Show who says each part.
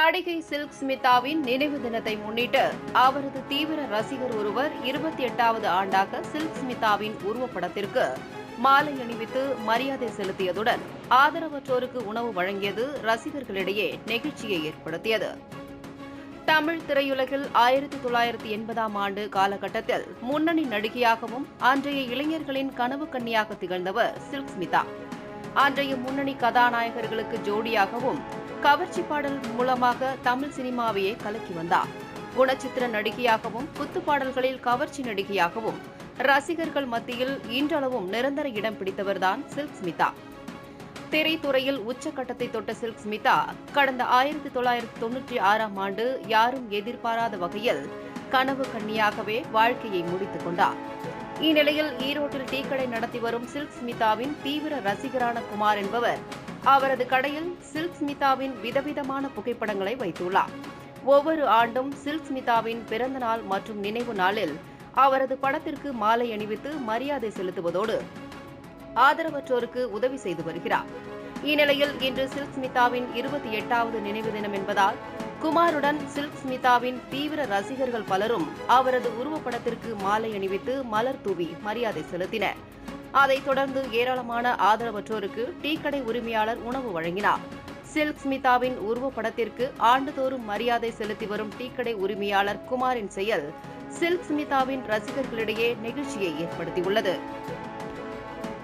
Speaker 1: நடிகை சில்க் ஸ்மிதாவின் நினைவு தினத்தை முன்னிட்டு அவரது தீவிர ரசிகர் ஒருவர் 28வது ஆண்டாக சில்க் ஸ்மிதாவின் உருவப்படத்திற்கு மாலை அணிவித்து மரியாதை செலுத்தியதுடன் ஆதரவற்றோருக்கு உணவு வழங்கியது ரசிகர்களிடையே நெகிழ்ச்சியை ஏற்படுத்தியது. தமிழ் திரையுலகில் 1980ஆம் ஆண்டு காலகட்டத்தில் முன்னணி நடிகையாகவும் அன்றைய இளைஞர்களின் கனவு கன்னியாக திகழ்ந்தவர் சில்க் ஸ்மிதா. அன்றைய முன்னணி கதாநாயகர்களுக்கு ஜோடியாகவும் கவர்ச்சி பாடல் மூலமாக தமிழ் சினிமாவையே கலக்கி வந்தார். குணச்சித்திர நடிகையாகவும் குத்துப்பாடல்களில் கவர்ச்சி நடிகையாகவும் ரசிகர்கள் மத்தியில் இன்றளவும் நிரந்தர இடம் பிடித்தவர்தான் சில்க் ஸ்மிதா. திரைத்துறையில் உச்சக்கட்டத்தை தொட்ட சில்க் ஸ்மிதா கடந்த 1996ஆம் ஆண்டு யாரும் எதிர்பாராத வகையில் கனவு கன்னியாகவே வாழ்க்கையை முடித்துக் கொண்டார். இந்நிலையில் ஈரோட்டில் டீக்கடை நடத்தி வரும் சில்க் ஸ்மிதாவின் தீவிர ரசிகரான குமார் என்பவர் அவரது கடையில் சில்க் ஸ்மிதாவின் விதவிதமான புகைப்படங்களை வைத்துள்ளார். ஒவ்வொரு ஆண்டும் சில்க் ஸ்மிதாவின் பிறந்த நாள் மற்றும் நினைவு நாளில் அவரது படத்திற்கு மாலை அணிவித்து மரியாதை செலுத்துவதோடு ஆதரவற்றோருக்கு உதவி செய்து வருகிறார். இந்நிலையில் இன்று சில்க் ஸ்மிதாவின் 28வது நினைவு தினம் என்பதால் குமாருடன் சில்க் ஸ்மிதாவின் தீவிர ரசிகர்கள் பலரும் அவரது உருவப்படத்திற்கு மாலை அணிவித்து மலர் தூவி மரியாதை செலுத்தினர். அதைத் தொடர்ந்து ஏராளமான ஆதரவற்றோருக்கு டீக்கடை உரிமையாளர் உணவு வழங்கினார். சில்க் ஸ்மிதாவின் உருவப்படத்திற்கு ஆண்டுதோறும் மரியாதை செலுத்தி வரும் டீக்கடை உரிமையாளர் குமாரின் செயல் சில்க் ஸ்மிதாவின் ரசிகர்களிடையே நெகிழ்ச்சியை ஏற்படுத்தியுள்ளது.